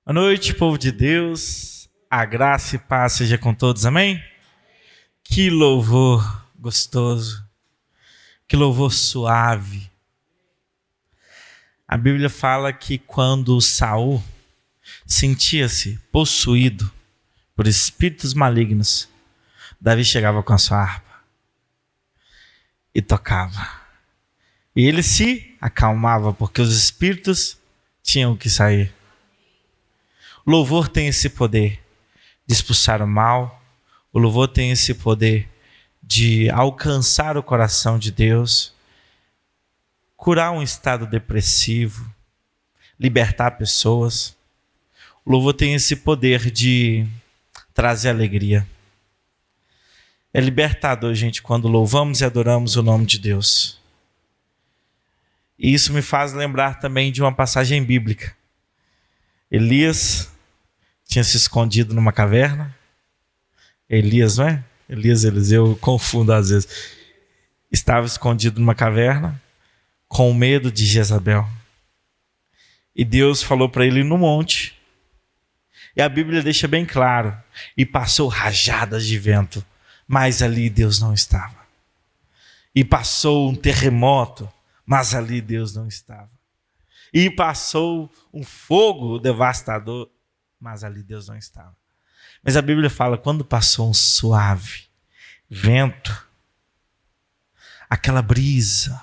Boa noite, povo de Deus. A graça e paz seja com todos, amém? Que louvor gostoso, que louvor suave. A Bíblia fala que quando Saul sentia-se possuído por espíritos malignos, Davi chegava com a sua harpa e tocava. E ele se acalmava porque os espíritos tinham que sair. O louvor tem esse poder de expulsar o mal. O louvor tem esse poder de alcançar o coração de Deus, curar um estado depressivo, libertar pessoas. O louvor tem esse poder de trazer alegria. É libertador, gente, quando louvamos e adoramos o nome de Deus. E isso me faz lembrar também de uma passagem bíblica. Elias tinha se escondido numa caverna. Elias, não é? Eliseu, eu confundo às vezes. Estava escondido numa caverna com medo de Jezabel. E Deus falou para ele ir no monte. E a Bíblia deixa bem claro. E passou rajadas de vento, mas ali Deus não estava. E passou um terremoto, mas ali Deus não estava. E passou um fogo devastador, mas ali Deus não estava. Mas a Bíblia fala, quando passou um suave vento, aquela brisa,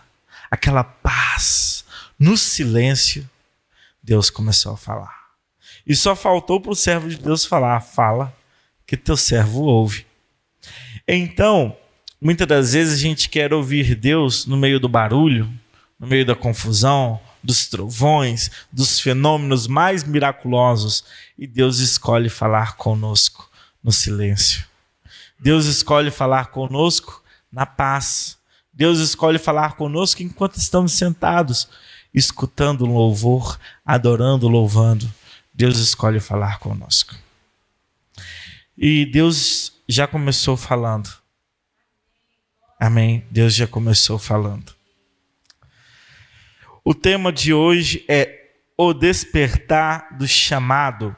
aquela paz, no silêncio, Deus começou a falar. E só faltou para o servo de Deus falar, fala que teu servo ouve. Então, muitas das vezes a gente quer ouvir Deus no meio do barulho, no meio da confusão, dos trovões, dos fenômenos mais miraculosos, e Deus escolhe falar conosco no silêncio. Deus escolhe falar conosco na paz. Deus escolhe falar conosco enquanto estamos sentados, escutando um louvor, adorando, louvando. Deus escolhe falar conosco. E Deus já começou falando. Amém? Deus já começou falando. O tema de hoje é o despertar do chamado,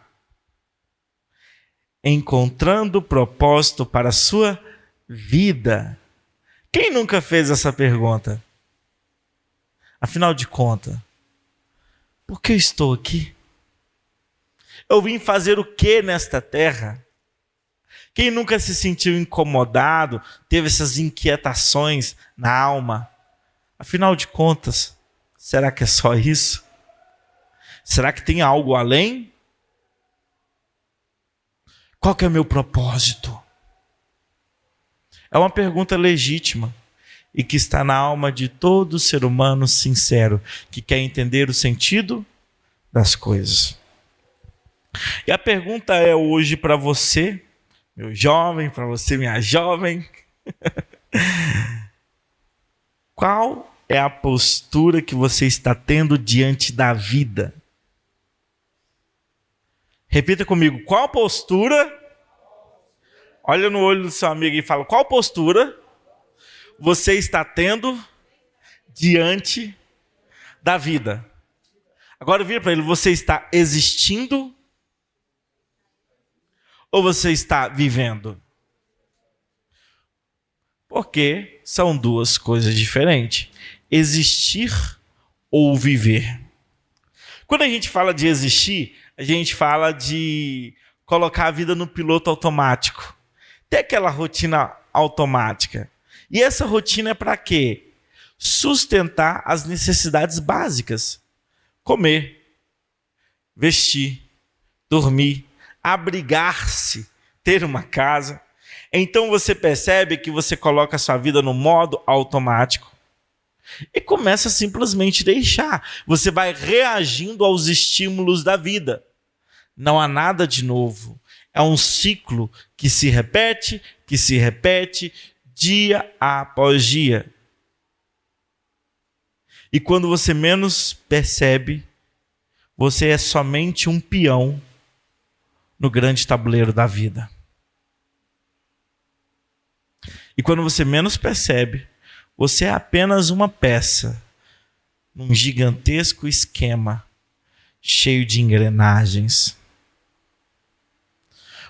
encontrando propósito para a sua vida. Quem nunca fez essa pergunta? Afinal de contas, por que eu estou aqui? Eu vim fazer o que nesta terra? Quem nunca se sentiu incomodado, teve essas inquietações na alma? Afinal de contas, será que é só isso? Será que tem algo além? Qual que é o meu propósito? É uma pergunta legítima e que está na alma de todo ser humano sincero, que quer entender o sentido das coisas. E a pergunta é hoje para você, meu jovem, para você, minha jovem. Qual é a postura que você está tendo diante da vida? Repita comigo, qual postura? Olha no olho do seu amigo e fala, qual postura você está tendo diante da vida? Agora vira para ele, você está existindo ou você está vivendo? Porque são duas coisas diferentes. Existir ou viver. Quando a gente fala de existir, a gente fala de colocar a vida no piloto automático. Tem aquela rotina automática. E essa rotina é para quê? Sustentar as necessidades básicas. Comer, vestir, dormir, abrigar-se, ter uma casa. Então você percebe que você coloca a sua vida no modo automático e começa a simplesmente deixar. Você vai reagindo aos estímulos da vida. Não há nada de novo. É um ciclo que se repete, dia após dia. E quando você menos percebe, você é somente um peão no grande tabuleiro da vida. E quando você menos percebe, você é apenas uma peça num gigantesco esquema cheio de engrenagens.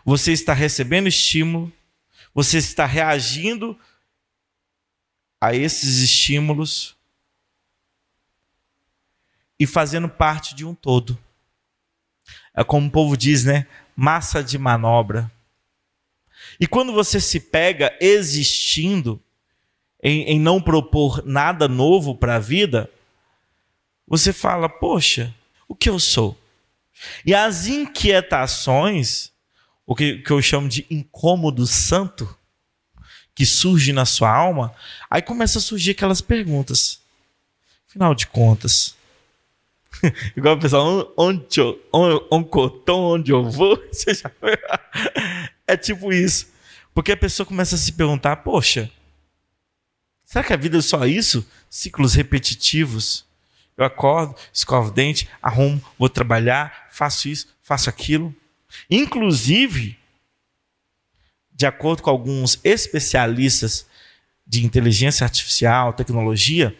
Você está recebendo estímulo, você está reagindo a esses estímulos e fazendo parte de um todo. É como o povo diz, né? Massa de manobra. E quando você se pega existindo, em não propor nada novo para a vida, você fala, poxa, o que eu sou? E as inquietações, o que eu chamo de incômodo santo, que surge na sua alma, aí começa a surgir aquelas perguntas. Afinal de contas, igual o pessoal, onde eu vou? Você já foi? É tipo isso. Porque a pessoa começa a se perguntar, poxa, será que a vida é só isso? Ciclos repetitivos. Eu acordo, escovo o dente, arrumo, vou trabalhar, faço isso, faço aquilo. Inclusive, de acordo com alguns especialistas de inteligência artificial, tecnologia,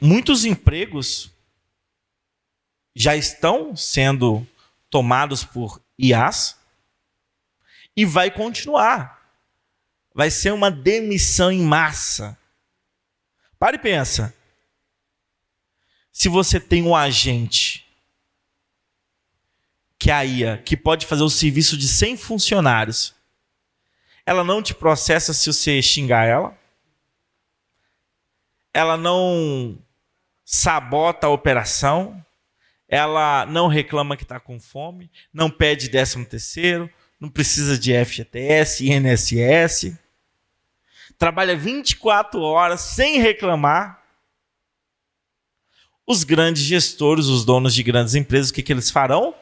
muitos empregos já estão sendo tomados por IAs e vai continuar. Vai ser uma demissão em massa. Para e pensa. Se você tem um agente, que é a IA, que pode fazer o serviço de 100 funcionários, ela não te processa se você xingar ela? Ela não sabota a operação? Ela não reclama que está com fome? Não pede 13º? Não precisa de FGTS, INSS? Trabalha 24 horas sem reclamar? Os grandes gestores, os donos de grandes empresas, o que eles farão?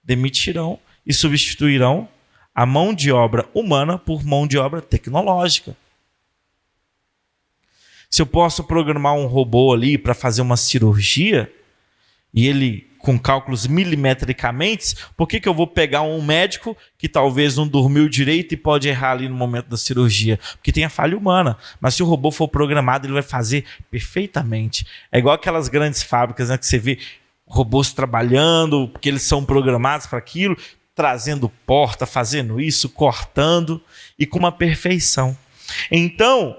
Demitirão e substituirão a mão de obra humana por mão de obra tecnológica. Se eu posso programar um robô ali para fazer uma cirurgia, e ele com cálculos milimetricamente, por que eu vou pegar um médico que talvez não dormiu direito e pode errar ali no momento da cirurgia? Porque tem a falha humana. Mas se o robô for programado, ele vai fazer perfeitamente. É igual aquelas grandes fábricas, né, que você vê robôs trabalhando, porque eles são programados para aquilo, trazendo porta, fazendo isso, cortando, e com uma perfeição. Então,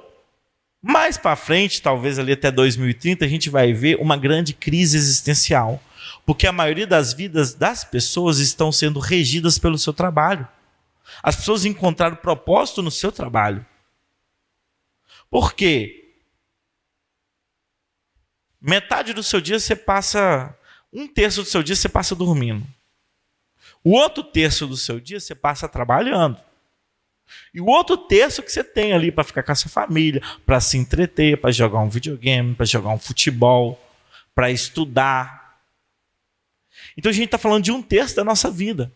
mais para frente, talvez ali até 2030, a gente vai ver uma grande crise existencial. Porque a maioria das vidas das pessoas estão sendo regidas pelo seu trabalho. As pessoas encontraram propósito no seu trabalho. Por quê? Metade do seu dia você passa... 1/3 do seu dia você passa dormindo. O outro terço do seu dia você passa trabalhando. E o outro terço que você tem ali para ficar com a sua família, para se entreter, para jogar um videogame, para jogar um futebol, para estudar. Então a gente está falando de 1/3 da nossa vida.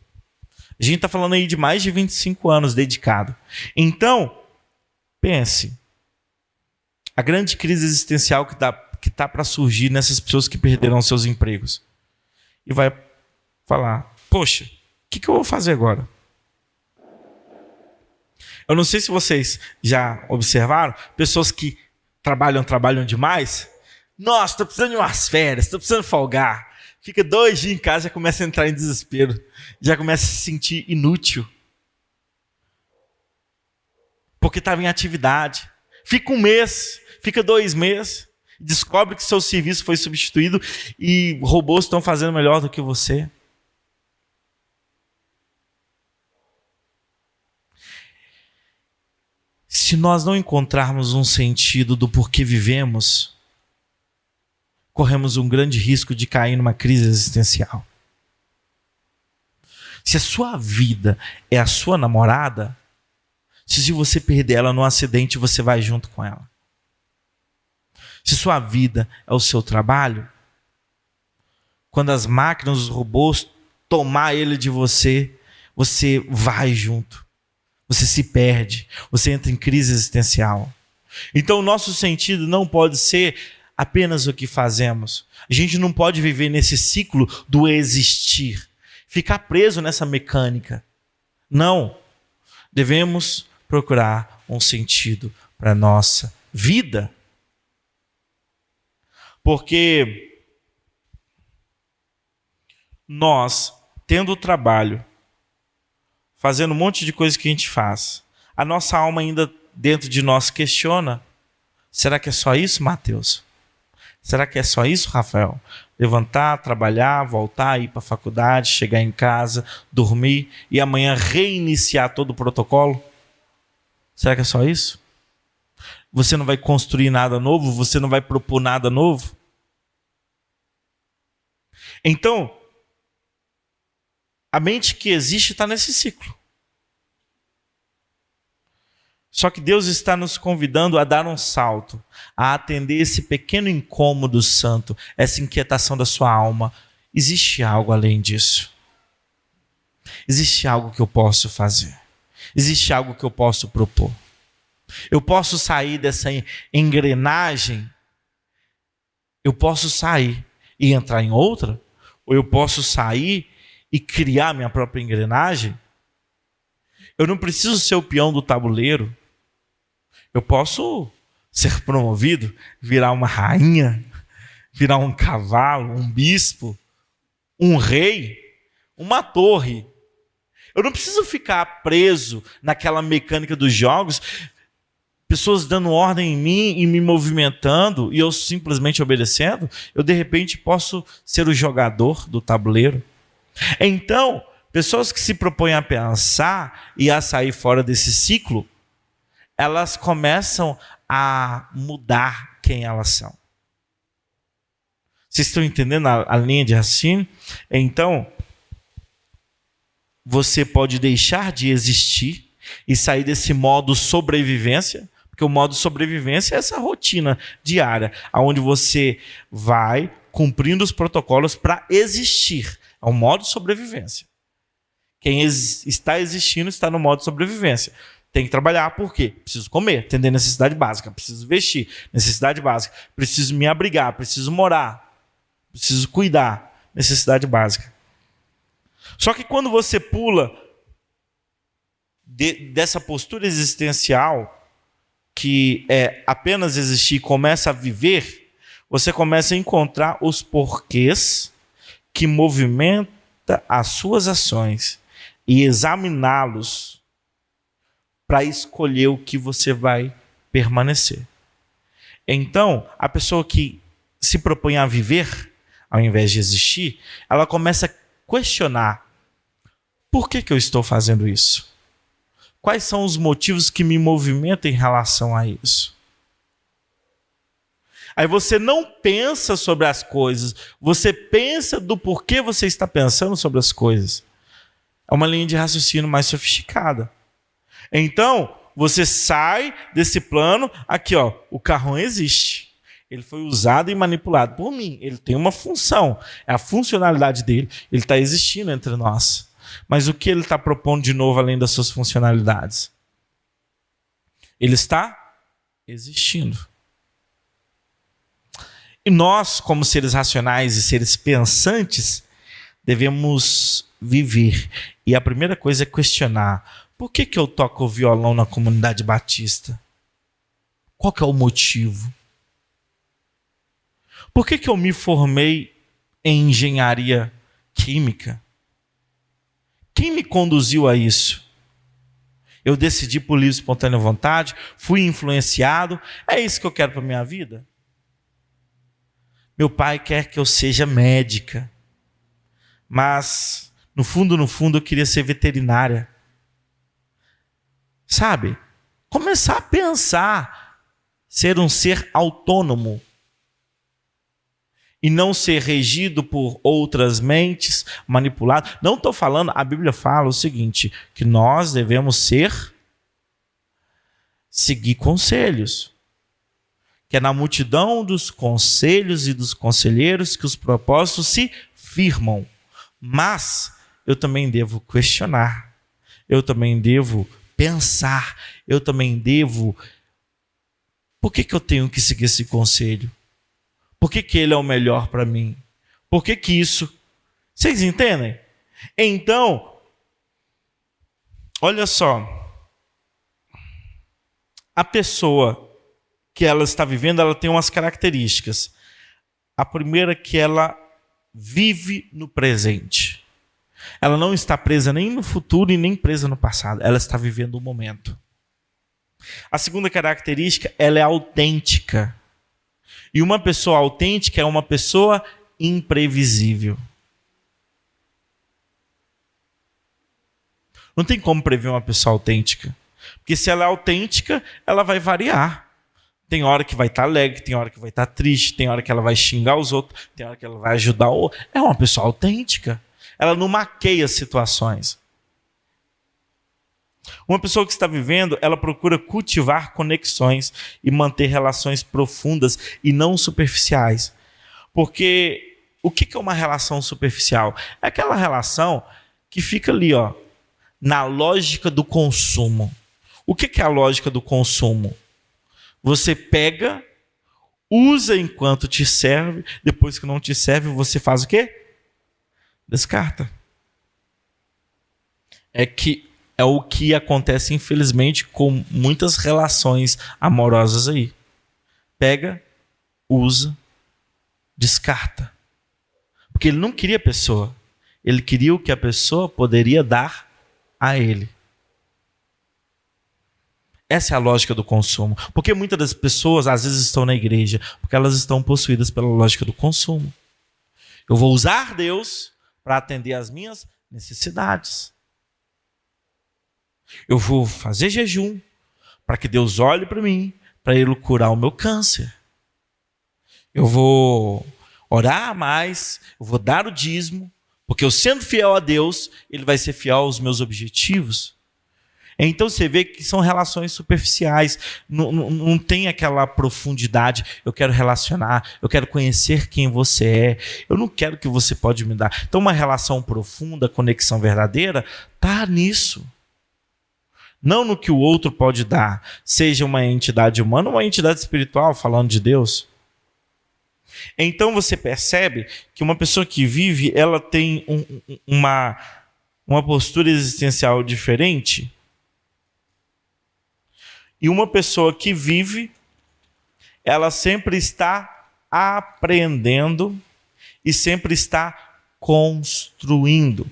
A gente está falando aí de mais de 25 anos dedicado. Então, pense. A grande crise existencial que tá para surgir nessas pessoas que perderam seus empregos. E vai falar, poxa, o que eu vou fazer agora? Eu não sei se vocês já observaram, pessoas que trabalham demais. Nossa, estou precisando de umas férias, estou precisando folgar. Fica 2 dias em casa, já começa a entrar em desespero. Já começa a se sentir inútil. Porque estava em atividade. Fica 1 mês, fica 2 meses. Descobre que seu serviço foi substituído e robôs estão fazendo melhor do que você. Se nós não encontrarmos um sentido do porquê vivemos, corremos um grande risco de cair numa crise existencial. Se a sua vida é a sua namorada, se você perder ela num acidente, você vai junto com ela. Se sua vida é o seu trabalho, quando as máquinas, os robôs tomar ele de você, você vai junto. Você se perde, você entra em crise existencial. Então o nosso sentido não pode ser apenas o que fazemos. A gente não pode viver nesse ciclo do existir, ficar preso nessa mecânica. Não. Devemos procurar um sentido para a nossa vida. Porque nós tendo trabalho, fazendo um monte de coisa que a gente faz, a nossa alma ainda dentro de nós questiona: será que é só isso, Mateus? Será que é só isso, Rafael? Levantar, trabalhar, voltar, ir para a faculdade, chegar em casa, dormir e amanhã reiniciar todo o protocolo? Será que é só isso? Você não vai construir nada novo? Você não vai propor nada novo? Então, a mente que existe está nesse ciclo. Só que Deus está nos convidando a dar um salto, a atender esse pequeno incômodo santo, essa inquietação da sua alma. Existe algo além disso. Existe algo que eu posso fazer. Existe algo que eu posso propor. Eu posso sair dessa engrenagem. Eu posso sair e entrar em outra. Ou eu posso sair e criar minha própria engrenagem. Eu não preciso ser o peão do tabuleiro. Eu posso ser promovido, virar uma rainha, virar um cavalo, um bispo, um rei, uma torre. Eu não preciso ficar preso naquela mecânica dos jogos, pessoas dando ordem em mim e me movimentando e eu simplesmente obedecendo. Eu, de repente, posso ser o jogador do tabuleiro. Então, pessoas que se propõem a pensar e a sair fora desse ciclo, elas começam a mudar quem elas são. Vocês estão entendendo a linha de raciocínio? Então, você pode deixar de existir e sair desse modo sobrevivência, porque o modo sobrevivência é essa rotina diária, onde você vai cumprindo os protocolos para existir. É um modo sobrevivência. Quem está existindo está no modo sobrevivência. Tem que trabalhar, por quê? Preciso comer, atender necessidade básica, preciso vestir, necessidade básica, preciso me abrigar, preciso morar, preciso cuidar, necessidade básica. Só que quando você pula dessa postura existencial, que é apenas existir e começa a viver, você começa a encontrar os porquês que movimentam as suas ações e examiná-los para escolher o que você vai permanecer. Então, a pessoa que se propõe a viver, ao invés de existir, ela começa a questionar: por que eu estou fazendo isso? Quais são os motivos que me movimentam em relação a isso? Aí você não pensa sobre as coisas, você pensa do porquê você está pensando sobre as coisas. É uma linha de raciocínio mais sofisticada. Então, você sai desse plano, aqui ó, o carrão existe. Ele foi usado e manipulado por mim. Ele tem uma função, é a funcionalidade dele. Ele está existindo entre nós. Mas o que ele está propondo de novo além das suas funcionalidades? Ele está existindo. E nós, como seres racionais e seres pensantes, devemos viver. E a primeira coisa é questionar: por que eu toco o violão na comunidade batista? Qual que é o motivo? Por que eu me formei em engenharia química? Quem me conduziu a isso? Eu decidi por livre e espontânea vontade? Fui influenciado? É isso que eu quero para a minha vida? Meu pai quer que eu seja médica, mas no fundo eu queria ser veterinária. Sabe? Começar a pensar, ser um ser autônomo e não ser regido por outras mentes, manipulado. Não estou falando, a Bíblia fala o seguinte, que nós devemos seguir conselhos. Que é na multidão dos conselhos e dos conselheiros que os propósitos se firmam. Mas eu também devo questionar. Eu também devo pensar. Eu também devo... Por que eu tenho que seguir esse conselho? Por que ele é o melhor para mim? Por que isso? Vocês entendem? Então, olha só. A pessoa que ela está vivendo, ela tem umas características. A primeira é que ela vive no presente. Ela não está presa nem no futuro e nem presa no passado. Ela está vivendo o momento. A segunda característica, ela é autêntica. E uma pessoa autêntica é uma pessoa imprevisível. Não tem como prever uma pessoa autêntica. Porque se ela é autêntica, ela vai variar. Tem hora que vai estar alegre, tem hora que vai estar triste, tem hora que ela vai xingar os outros, tem hora que ela vai ajudar o outro. É uma pessoa autêntica. Ela não maqueia situações. Uma pessoa que está vivendo, ela procura cultivar conexões e manter relações profundas e não superficiais. Porque o que é uma relação superficial? É aquela relação que fica ali, ó, na lógica do consumo. O que é a lógica do consumo? Você pega, usa enquanto te serve, depois que não te serve, você faz o quê? Descarta. É o que acontece, infelizmente, com muitas relações amorosas aí. Pega, usa, descarta. Porque ele não queria a pessoa. Ele queria o que a pessoa poderia dar a ele. Essa é a lógica do consumo. Porque muitas das pessoas, às vezes, estão na igreja porque elas estão possuídas pela lógica do consumo. Eu vou usar Deus para atender às minhas necessidades. Eu vou fazer jejum para que Deus olhe para mim, para Ele curar o meu câncer. Eu vou orar mais, eu vou dar o dízimo, porque eu sendo fiel a Deus, Ele vai ser fiel aos meus objetivos. Então você vê que são relações superficiais, não tem aquela profundidade. Eu quero relacionar, eu quero conhecer quem você é, eu não quero que você pode me dar. Então uma relação profunda, conexão verdadeira, está nisso. Não no que o outro pode dar, seja uma entidade humana ou uma entidade espiritual, falando de Deus. Então você percebe que uma pessoa que vive, ela tem uma postura existencial diferente. E uma pessoa que vive, ela sempre está aprendendo e sempre está construindo.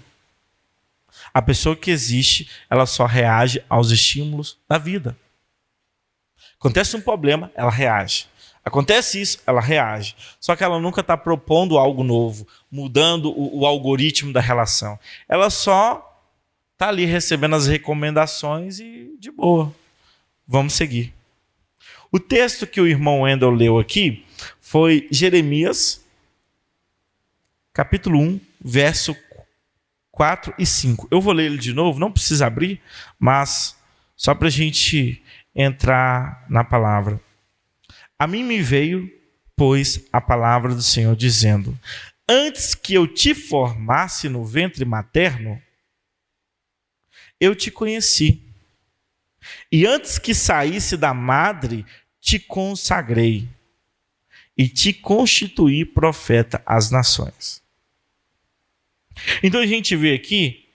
A pessoa que existe, ela só reage aos estímulos da vida. Acontece um problema, ela reage. Acontece isso, ela reage. Só que ela nunca está propondo algo novo, mudando o algoritmo da relação. Ela só está ali recebendo as recomendações e de boa. Vamos seguir. O texto que o irmão Wendel leu aqui foi Jeremias, capítulo 1, verso 4 e 5. Eu vou ler ele de novo, não precisa abrir, mas só para a gente entrar na palavra. A mim me veio, pois, a palavra do Senhor dizendo: antes que eu te formasse no ventre materno, eu te conheci. E antes que saísse da madre, te consagrei e te constituí profeta às nações. Então a gente vê aqui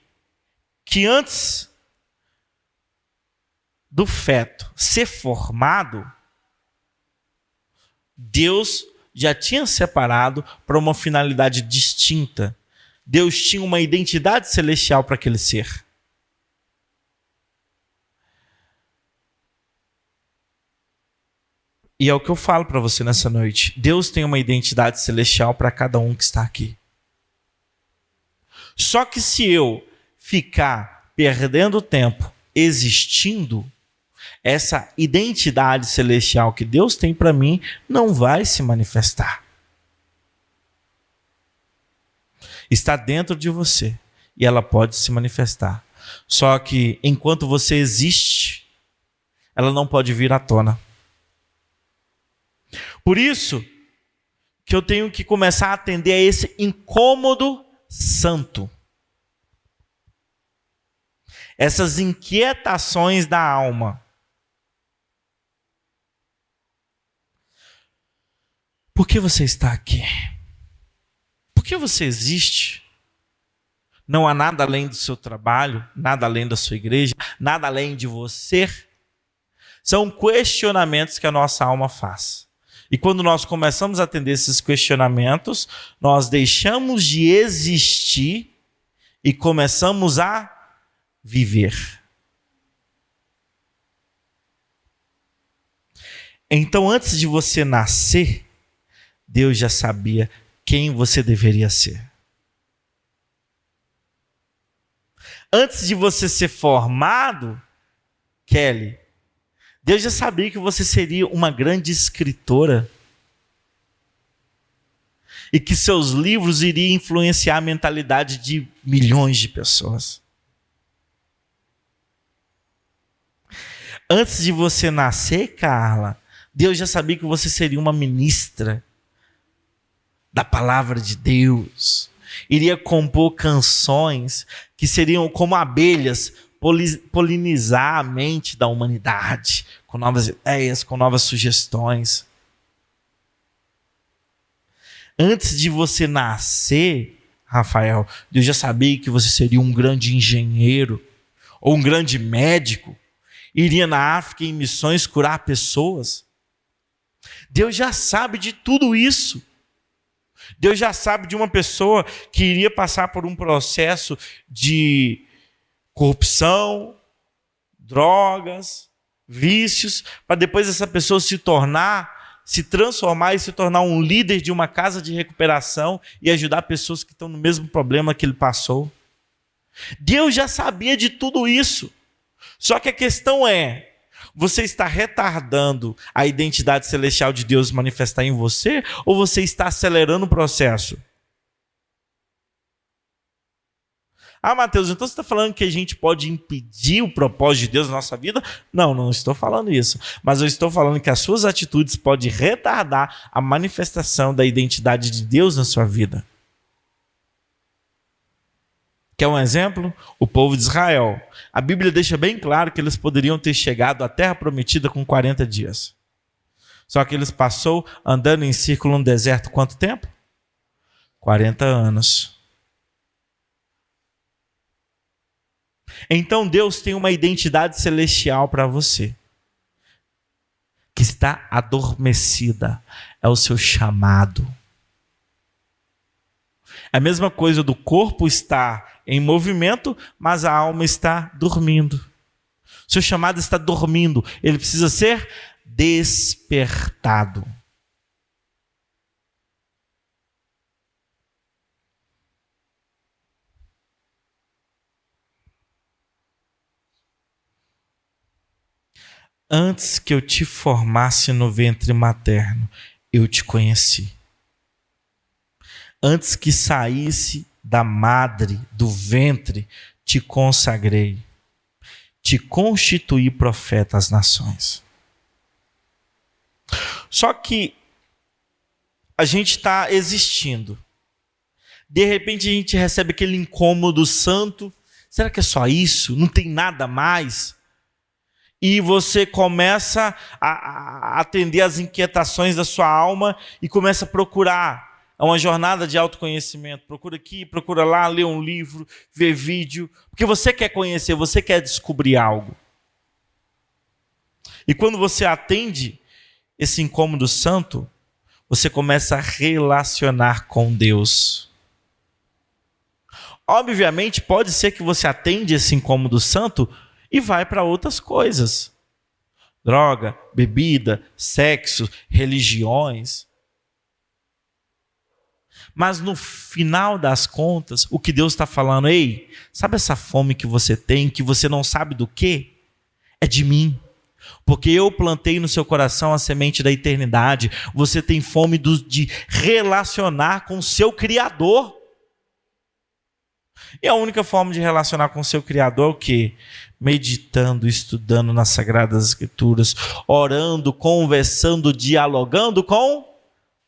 que antes do feto ser formado, Deus já tinha separado para uma finalidade distinta. Deus tinha uma identidade celestial para aquele ser. E é o que eu falo para você nessa noite. Deus tem uma identidade celestial para cada um que está aqui. Só que se eu ficar perdendo tempo existindo, essa identidade celestial que Deus tem para mim não vai se manifestar. Está dentro de você e ela pode se manifestar. Só que enquanto você existe, ela não pode vir à tona. Por isso que eu tenho que começar a atender a esse incômodo santo. Essas inquietações da alma. Por que você está aqui? Por que você existe? Não há nada além do seu trabalho, nada além da sua igreja, nada além de você. São questionamentos que a nossa alma faz. E quando nós começamos a atender esses questionamentos, nós deixamos de existir e começamos a viver. Então, antes de você nascer, Deus já sabia quem você deveria ser. Antes de você ser formado, Kelly, Deus já sabia que você seria uma grande escritora e que seus livros iriam influenciar a mentalidade de milhões de pessoas. Antes de você nascer, Carla, Deus já sabia que você seria uma ministra da palavra de Deus. Iria compor canções que seriam como abelhas, polinizar a mente da humanidade, com novas ideias, com novas sugestões. Antes de você nascer, Rafael, Deus já sabia que você seria um grande engenheiro ou um grande médico, iria na África em missões curar pessoas. Deus já sabe de tudo isso. Deus já sabe de uma pessoa que iria passar por um processo de corrupção, drogas, vícios, para depois essa pessoa se transformar e se tornar um líder de uma casa de recuperação e ajudar pessoas que estão no mesmo problema que ele passou. Deus já sabia de tudo isso. Só que a questão é, você está retardando a identidade celestial de Deus manifestar em você ou você está acelerando o processo? Ah, Mateus, então você está falando que a gente pode impedir o propósito de Deus na nossa vida? Não, não estou falando isso. Mas eu estou falando que as suas atitudes podem retardar a manifestação da identidade de Deus na sua vida. Quer um exemplo? O povo de Israel. A Bíblia deixa bem claro que eles poderiam ter chegado à Terra Prometida com 40 dias. Só que eles passou andando em círculo no deserto quanto tempo? 40 anos. Então Deus tem uma identidade celestial para você, que está adormecida. É o seu chamado. É a mesma coisa do corpo estar em movimento, mas a alma está dormindo. Seu chamado está dormindo. Ele precisa ser despertado. Antes que eu te formasse no ventre materno, eu te conheci. Antes que saísse da madre, do ventre, te consagrei. Te constituí profeta às nações. Só que a gente está existindo. De repente a gente recebe aquele incômodo santo. Será que é só isso? Não tem nada mais? E você começa a atender às inquietações da sua alma e começa a procurar. É uma jornada de autoconhecimento. Procura aqui, procura lá, lê um livro, vê vídeo. Porque você quer conhecer, você quer descobrir algo. E quando você atende esse incômodo santo, você começa a relacionar com Deus. Obviamente, pode ser que você atende esse incômodo santo e vai para outras coisas. Droga, bebida, sexo, religiões. Mas no final das contas, o que Deus está falando, ei, sabe essa fome que você tem, que você não sabe do quê? É de mim. Porque eu plantei no seu coração a semente da eternidade. Você tem fome de relacionar com o seu Criador. E a única forma de relacionar com o seu Criador é o quê? Meditando, estudando nas Sagradas Escrituras, orando, conversando, dialogando com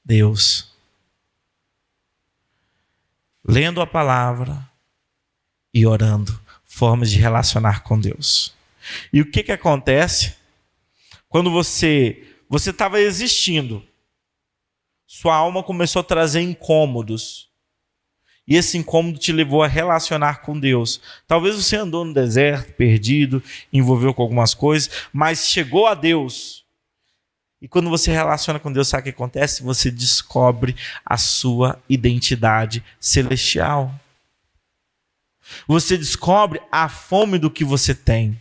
Deus. Lendo a palavra e orando, formas de relacionar com Deus. E o que acontece? Quando você estava existindo, sua alma começou a trazer incômodos. E esse incômodo te levou a relacionar com Deus. Talvez você andou no deserto, perdido, envolveu com algumas coisas, mas chegou a Deus. E quando você relaciona com Deus, sabe o que acontece? Você descobre a sua identidade celestial. Você descobre a fome do que você tem.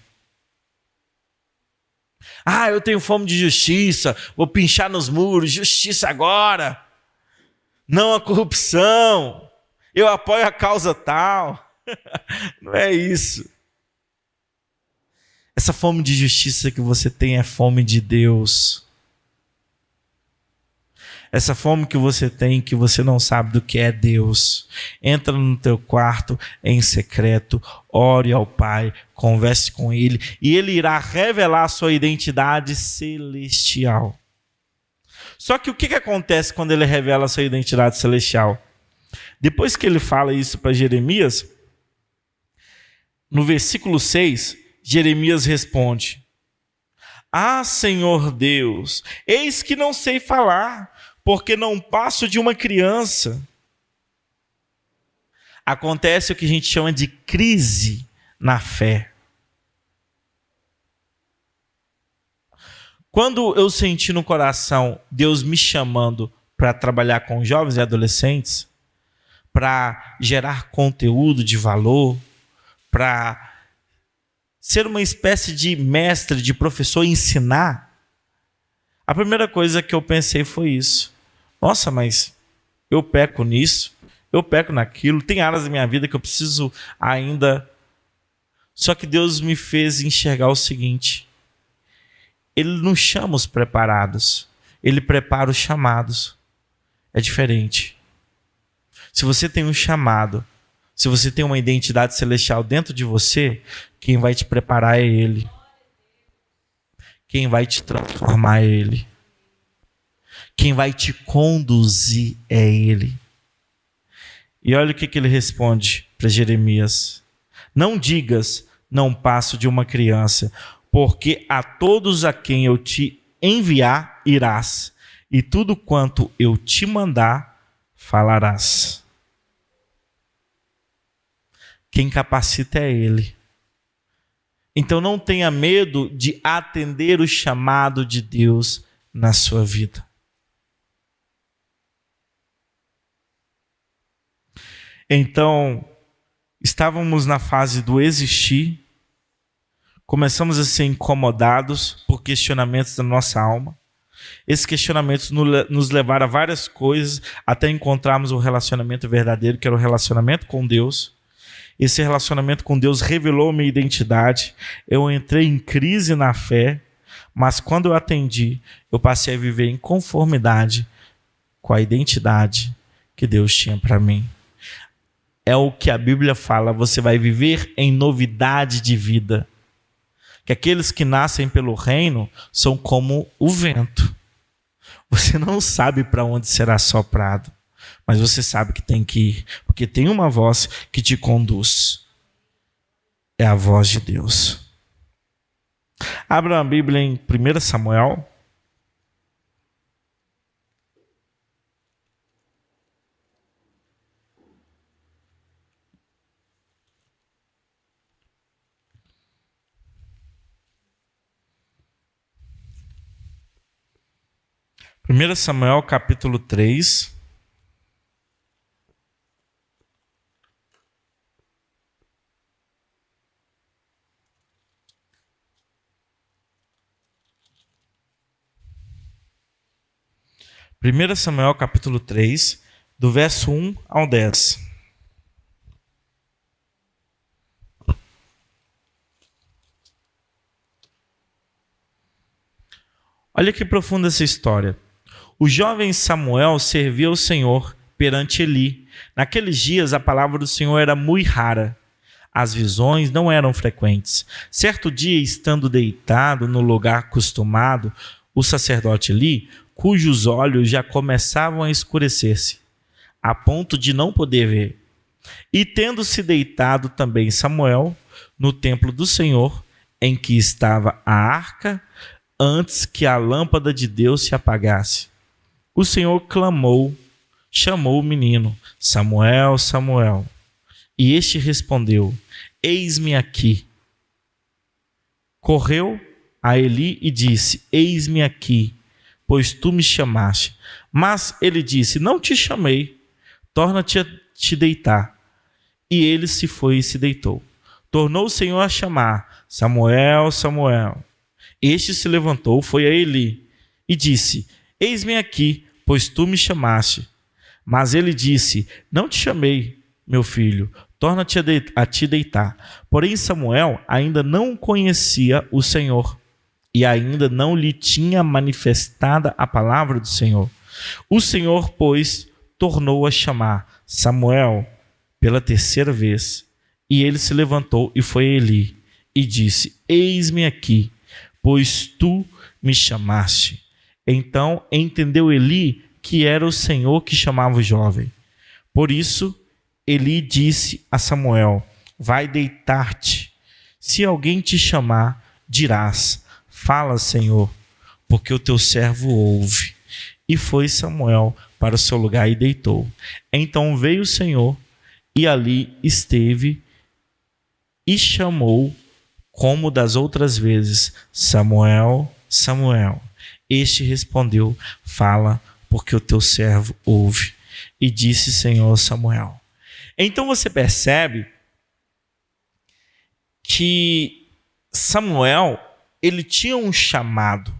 Ah, eu tenho fome de justiça, vou pinchar nos muros, justiça agora. Não a corrupção, eu apoio a causa tal. Não é isso. Essa fome de justiça que você tem é fome de Deus. Essa fome que você tem, que você não sabe do que é Deus. Entra no teu quarto em secreto, ore ao Pai, converse com Ele, e Ele irá revelar a sua identidade celestial. Só que o que acontece quando Ele revela a sua identidade celestial? Depois que Ele fala isso para Jeremias, no versículo 6, Jeremias responde: Ah, Senhor Deus, eis que não sei falar, porque não passo de uma criança. Acontece o que a gente chama de crise na fé. Quando eu senti no coração Deus me chamando para trabalhar com jovens e adolescentes, para gerar conteúdo de valor, para ser uma espécie de mestre, de professor, ensinar, a primeira coisa que eu pensei foi isso. Nossa, mas eu peco nisso, eu peco naquilo, tem áreas da minha vida que eu preciso ainda. Só que Deus me fez enxergar o seguinte: Ele não chama os preparados, Ele prepara os chamados. É diferente. Se você tem um chamado, se você tem uma identidade celestial dentro de você, quem vai te preparar é Ele. Quem vai te transformar é Ele. Quem vai te conduzir é Ele. E olha o que Ele responde para Jeremias: Não digas, não passo de uma criança, porque a todos a quem eu te enviar irás, e tudo quanto eu te mandar falarás. Quem capacita é Ele. Então não tenha medo de atender o chamado de Deus na sua vida. Então, estávamos na fase do existir, começamos a ser incomodados por questionamentos da nossa alma. Esses questionamentos nos levaram a várias coisas, até encontrarmos um relacionamento verdadeiro, que era o relacionamento com Deus. Esse relacionamento com Deus revelou minha identidade. Eu entrei em crise na fé, mas quando eu atendi, eu passei a viver em conformidade com a identidade que Deus tinha para mim. É o que a Bíblia fala: você vai viver em novidade de vida. Que aqueles que nascem pelo reino são como o vento. Você não sabe para onde será soprado, mas você sabe que tem que ir, porque tem uma voz que te conduz. É a voz de Deus. Abra a Bíblia em 1 Samuel. Primeiro Samuel, capítulo 3. Primeiro Samuel, capítulo 3, do verso 1 ao 10. Olha que profunda essa história. O jovem Samuel servia ao Senhor perante Eli. Naqueles dias a palavra do Senhor era muito rara. As visões não eram frequentes. Certo dia, estando deitado no lugar acostumado, o sacerdote Eli, cujos olhos já começavam a escurecer-se, a ponto de não poder ver, e tendo-se deitado também Samuel no templo do Senhor, em que estava a arca, antes que a lâmpada de Deus se apagasse, o Senhor clamou, chamou o menino: Samuel, Samuel. E este respondeu: Eis-me aqui. Correu a Eli e disse: Eis-me aqui, pois tu me chamaste. Mas ele disse: Não te chamei, torna-te a te deitar. E ele se foi e se deitou. Tornou o Senhor a chamar: Samuel, Samuel. Este se levantou, foi a Eli e disse: Eis-me aqui, pois tu me chamaste. Mas ele disse: Não te chamei, meu filho, torna-te a te deitar. Porém Samuel ainda não conhecia o Senhor, e ainda não lhe tinha manifestada a palavra do Senhor. O Senhor, pois, tornou a chamar Samuel pela terceira vez. E ele se levantou e foi a Eli e disse: Eis-me aqui, pois tu me chamaste. Então entendeu Eli que era o Senhor que chamava o jovem. Por isso Eli disse a Samuel: Vai deitar-te. Se alguém te chamar, dirás: Fala, Senhor, porque o teu servo ouve. E foi Samuel para o seu lugar e deitou. Então veio o Senhor e ali esteve e chamou, como das outras vezes: Samuel, Samuel. Este respondeu: Fala, porque o teu servo ouve. E disse Senhor Samuel. Então você percebe que Samuel, ele tinha um chamado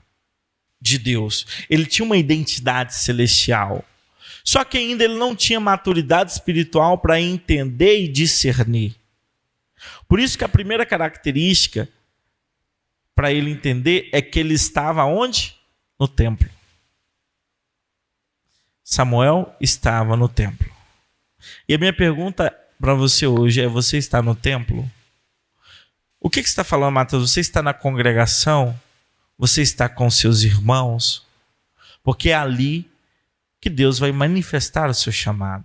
de Deus, ele tinha uma identidade celestial, só que ainda ele não tinha maturidade espiritual para entender e discernir. Por isso que a primeira característica para ele entender é que ele estava onde? No templo. Samuel estava no templo. E a minha pergunta para você hoje é: você está no templo? O que você está falando, Mateus? Você está na congregação? Você está com seus irmãos? Porque é ali que Deus vai manifestar o seu chamado.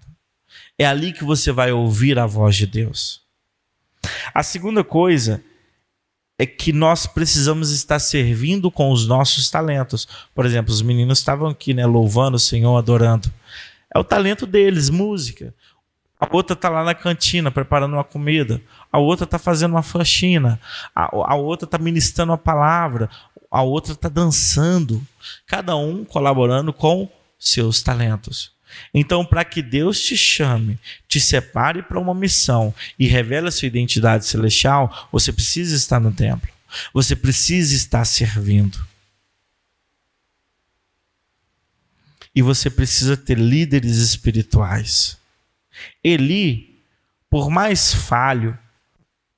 É ali que você vai ouvir a voz de Deus. A segunda coisa é que nós precisamos estar servindo com os nossos talentos. Por exemplo, os meninos estavam aqui, louvando o Senhor, adorando. É o talento deles, música. A outra está lá na cantina, preparando uma comida. A outra está fazendo uma faxina. A outra está ministrando a palavra. A outra está dançando. Cada um colaborando com seus talentos. Então, para que Deus te chame, te separe para uma missão e revele a sua identidade celestial, você precisa estar no templo. Você precisa estar servindo. E você precisa ter líderes espirituais. Eli, por mais falho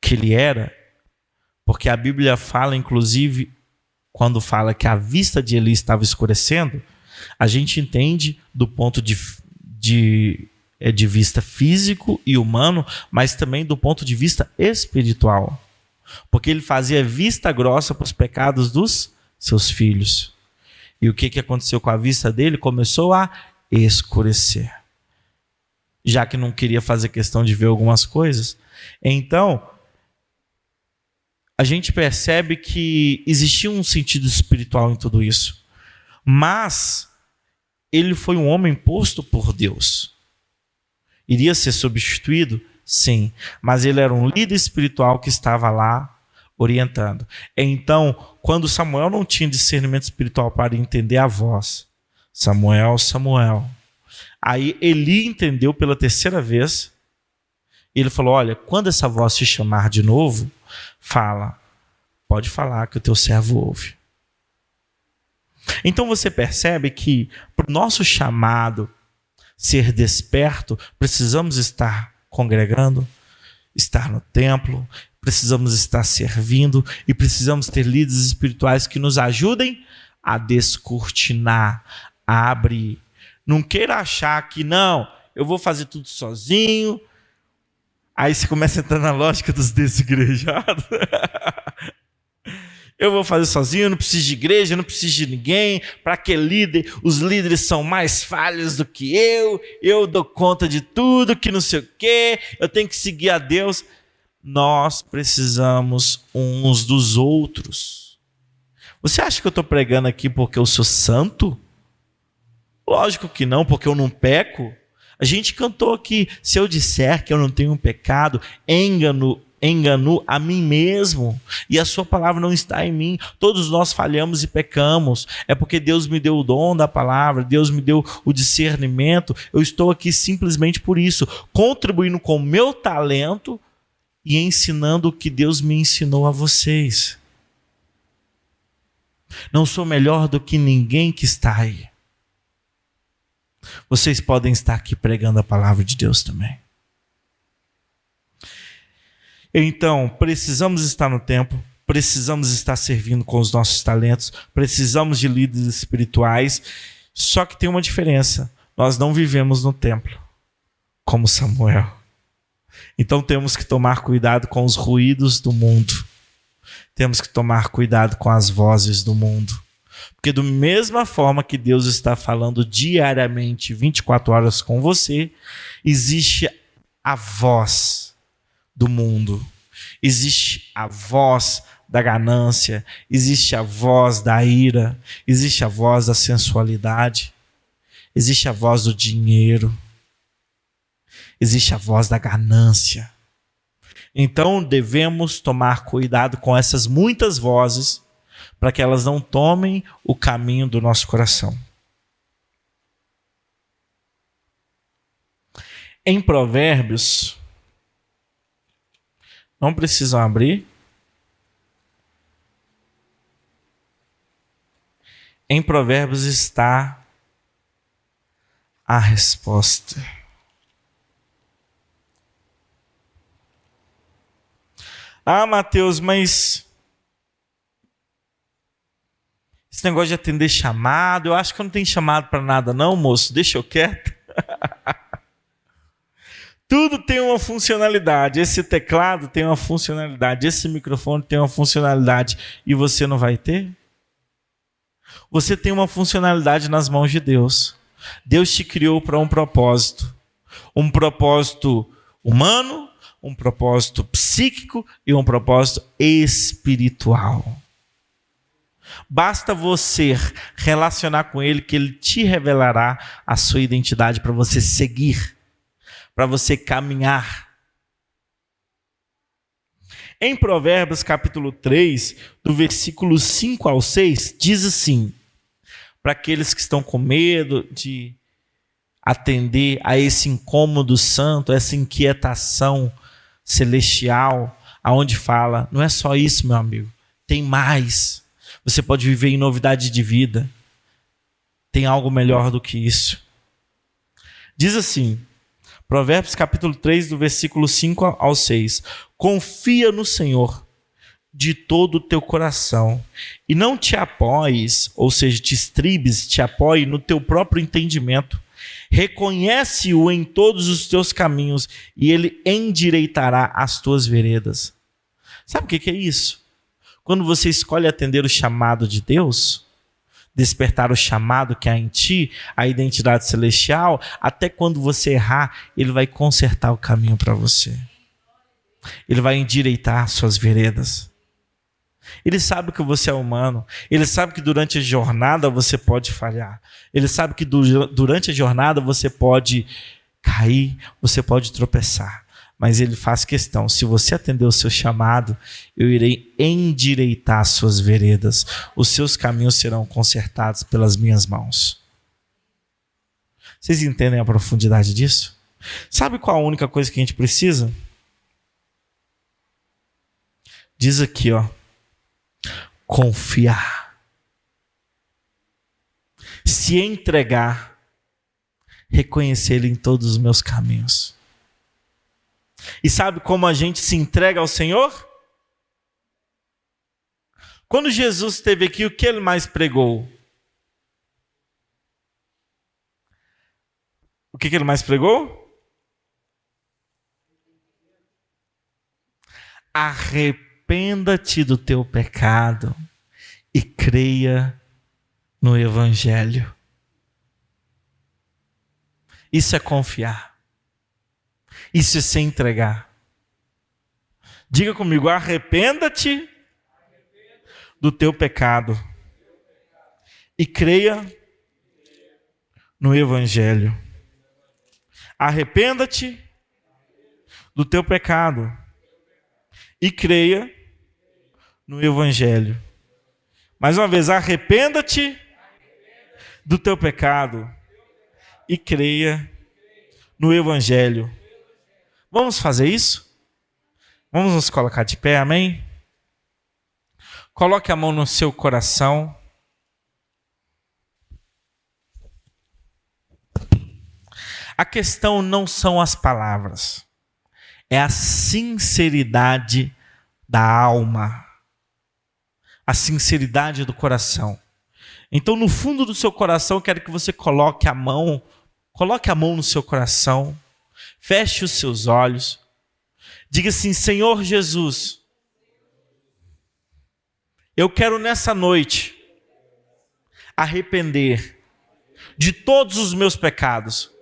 que ele era, porque a Bíblia fala, inclusive, quando fala que a vista de Eli estava escurecendo, a gente entende do ponto de vista físico e humano, mas também do ponto de vista espiritual. Porque ele fazia vista grossa para os pecados dos seus filhos. E o que aconteceu com a vista dele? Começou a escurecer. Já que não queria fazer questão de ver algumas coisas. Então, a gente percebe que existia um sentido espiritual em tudo isso. Mas ele foi um homem posto por Deus. Iria ser substituído? Sim. Mas ele era um líder espiritual que estava lá orientando. Então, quando Samuel não tinha discernimento espiritual para entender a voz, Samuel, Samuel. Aí Eli entendeu pela terceira vez. Ele falou: olha, quando essa voz te chamar de novo, fala. Pode falar que o teu servo ouve. Então você percebe que para o nosso chamado ser desperto, precisamos estar congregando, estar no templo, precisamos estar servindo e precisamos ter líderes espirituais que nos ajudem a descortinar, a abrir. Não queira achar que não, eu vou fazer tudo sozinho. Aí você começa a entrar na lógica dos desigrejados. Eu vou fazer sozinho, eu não preciso de igreja, eu não preciso de ninguém. Para que líder? Os líderes são mais falhos do que eu dou conta de tudo, que não sei o quê, eu tenho que seguir a Deus. Nós precisamos uns dos outros. Você acha que eu estou pregando aqui porque eu sou santo? Lógico que não, porque eu não peco. A gente cantou aqui: se eu disser que eu não tenho pecado, engano engano a mim mesmo, e a sua palavra não está em mim. Todos nós falhamos e pecamos. É porque Deus me deu o dom da palavra, Deus me deu o discernimento. Eu estou aqui simplesmente por isso, contribuindo com o meu talento e ensinando o que Deus me ensinou a vocês. Não sou melhor do que ninguém que está aí. Vocês podem estar aqui pregando a palavra de Deus também. Então, precisamos estar no templo, precisamos estar servindo com os nossos talentos, precisamos de líderes espirituais, só que tem uma diferença: nós não vivemos no templo, como Samuel. Então temos que tomar cuidado com os ruídos do mundo, temos que tomar cuidado com as vozes do mundo, porque da mesma forma que Deus está falando diariamente, 24 horas com você, existe a voz do mundo, existe a voz da ganância, existe a voz da ira, existe a voz da sensualidade, existe a voz do dinheiro, existe a voz da ganância. Então devemos tomar cuidado com essas muitas vozes, para que elas não tomem o caminho do nosso coração. Em Provérbios, não precisam abrir. Em Provérbios está a resposta. Ah, Mateus, mas esse negócio de atender chamado, eu acho que eu não tenho chamado para nada não, moço, deixa eu quieto. Tudo tem uma funcionalidade. Esse teclado tem uma funcionalidade. Esse microfone tem uma funcionalidade. E você não vai ter? Você tem uma funcionalidade nas mãos de Deus. Deus te criou para um propósito. Um propósito humano, um propósito psíquico e um propósito espiritual. Basta você relacionar com Ele que Ele te revelará a sua identidade para você seguir, para você caminhar. Em Provérbios capítulo 3, do versículo 5 ao 6, diz assim, para aqueles que estão com medo de atender a esse incômodo santo, essa inquietação celestial, aonde fala, não é só isso, meu amigo, tem mais. Você pode viver em novidade de vida. Tem algo melhor do que isso. Diz assim, Provérbios capítulo 3, do versículo 5 ao 6. Confia no Senhor de todo o teu coração e não te apoies, ou seja, te estribes, te apoie no teu próprio entendimento. Reconhece-o em todos os teus caminhos e ele endireitará as tuas veredas. Sabe o que é isso? Quando você escolhe atender o chamado de Deus, despertar o chamado que há em ti, a identidade celestial, até quando você errar, Ele vai consertar o caminho para você. Ele vai endireitar suas veredas. Ele sabe que você é humano. Ele sabe que durante a jornada você pode falhar. Ele sabe que durante a jornada você pode cair, você pode tropeçar. Mas Ele faz questão, se você atender o seu chamado, eu irei endireitar as suas veredas. Os seus caminhos serão consertados pelas minhas mãos. Vocês entendem a profundidade disso? Sabe qual a única coisa que a gente precisa? Diz aqui, ó. Confiar. Se entregar. Reconhecer Ele em todos os meus caminhos. E sabe como a gente se entrega ao Senhor? Quando Jesus esteve aqui, o que Ele mais pregou? O que Ele mais pregou? Arrependa-te do teu pecado e creia no Evangelho. Isso é confiar. Isso é se entregar. Diga comigo, arrependa-te do teu pecado e creia no Evangelho. Arrependa-te do teu pecado e creia no Evangelho. Mais uma vez, arrependa-te do teu pecado e creia no Evangelho. Vamos fazer isso? Vamos nos colocar de pé, amém? Coloque a mão no seu coração. A questão não são as palavras, é a sinceridade da alma, a sinceridade do coração. Então, no fundo do seu coração, eu quero que você coloque a mão no seu coração, feche os seus olhos, diga assim: Senhor Jesus, eu quero nessa noite arrepender de todos os meus pecados.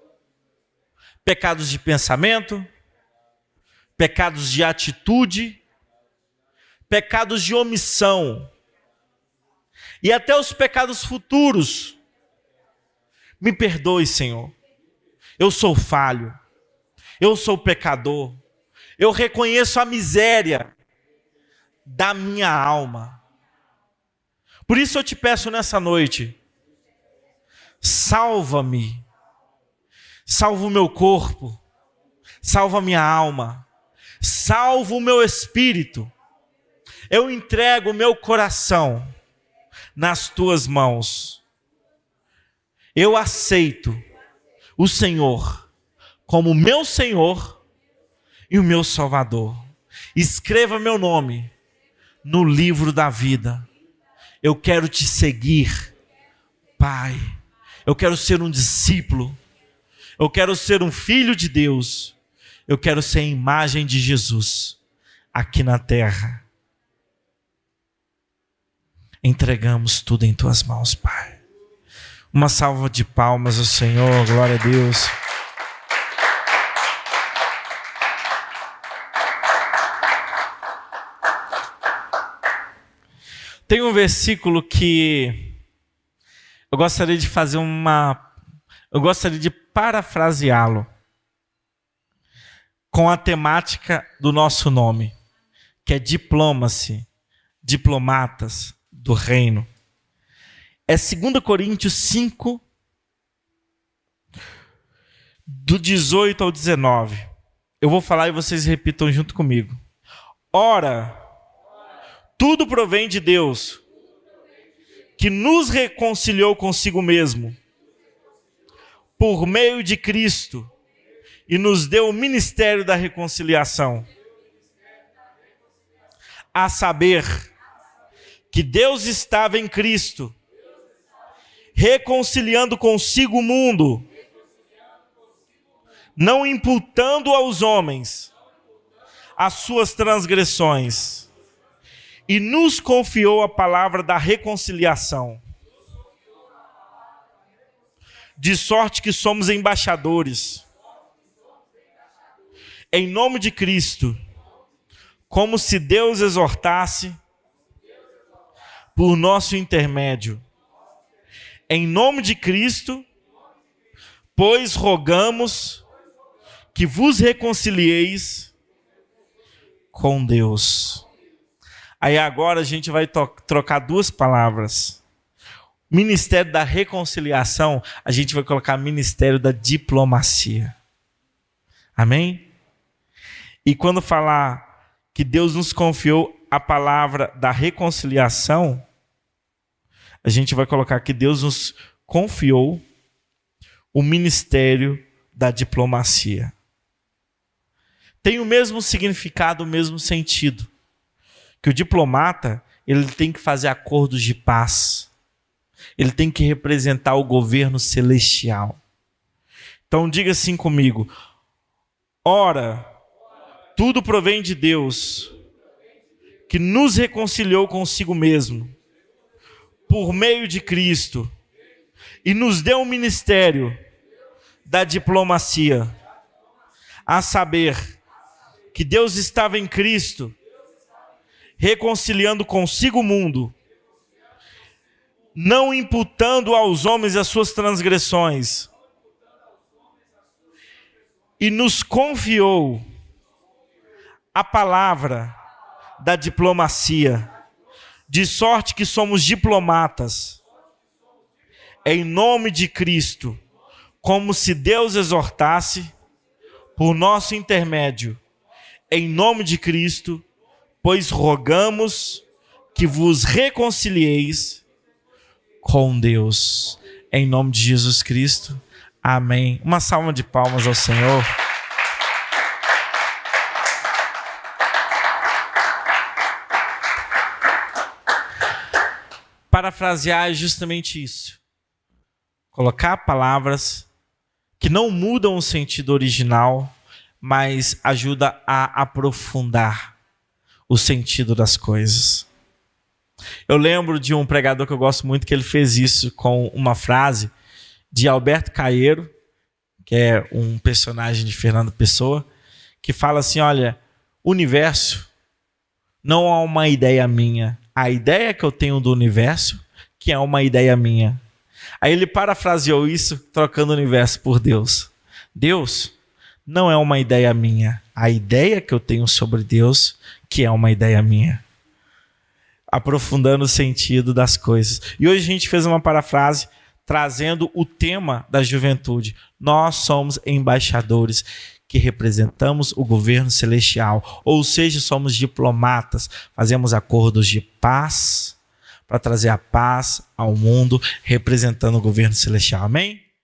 Pecados de pensamento, pecados de atitude, pecados de omissão e até os pecados futuros. Me perdoe, Senhor. Eu sou falho, eu sou pecador, eu reconheço a miséria da minha alma. Por isso eu te peço nessa noite, salva-me. Salva o meu corpo, salva a minha alma, salva o meu espírito. Eu entrego o meu coração nas tuas mãos. Eu aceito o Senhor como meu Senhor e o meu Salvador. Escreva meu nome no livro da vida. Eu quero te seguir, Pai. Eu quero ser um discípulo. Eu quero ser um filho de Deus. Eu quero ser a imagem de Jesus aqui na terra. Entregamos tudo em tuas mãos, Pai. Uma salva de palmas ao Senhor, glória a Deus. Tem um versículo que eu gostaria de fazer eu gostaria de parafraseá-lo com a temática do nosso nome, que é diplomacy, diplomatas do reino. É 2 Coríntios 5, do 18 ao 19. Eu vou falar e vocês repitam junto comigo. Ora, tudo provém de Deus, que nos reconciliou consigo mesmo, por meio de Cristo, e nos deu o ministério da reconciliação. A saber, que Deus estava em Cristo, reconciliando consigo o mundo, não imputando aos homens as suas transgressões, e nos confiou a palavra da reconciliação. De sorte que somos embaixadores, em nome de Cristo, como se Deus exortasse por nosso intermédio. Em nome de Cristo, pois rogamos que vos reconcilieis com Deus. Aí agora a gente vai trocar duas palavras. Ministério da reconciliação, a gente vai colocar ministério da diplomacia. Amém? E quando falar que Deus nos confiou a palavra da reconciliação, a gente vai colocar que Deus nos confiou o ministério da diplomacia. Tem o mesmo significado, o mesmo sentido. Que o diplomata, ele tem que fazer acordos de paz. Ele tem que representar o governo celestial. Então diga assim comigo: ora, tudo provém de Deus, que nos reconciliou consigo mesmo, por meio de Cristo, e nos deu o ministério da diplomacia, a saber, que Deus estava em Cristo, reconciliando consigo o mundo, não imputando aos homens as suas transgressões, e nos confiou a palavra da diplomacia, de sorte que somos diplomatas, em nome de Cristo, como se Deus exortasse, por nosso intermédio, em nome de Cristo, pois rogamos que vos reconcilieis com Deus. Em nome de Jesus Cristo. Amém. Uma salva de palmas ao Senhor. Parafrasear é justamente isso. Colocar palavras que não mudam o sentido original, mas ajuda a aprofundar o sentido das coisas. Eu lembro de um pregador que eu gosto muito, que ele fez isso com uma frase de Alberto Caeiro, que é um personagem de Fernando Pessoa, que fala assim: olha, universo não é uma ideia minha. A ideia que eu tenho do universo, que é uma ideia minha. Aí ele parafraseou isso, trocando o universo por Deus. Deus não é uma ideia minha. A ideia que eu tenho sobre Deus, que é uma ideia minha. Aprofundando o sentido das coisas. E hoje a gente fez uma parafrase trazendo o tema da juventude. Nós somos embaixadores que representamos o governo celestial. Ou seja, somos diplomatas. Fazemos acordos de paz para trazer a paz ao mundo, representando o governo celestial. Amém?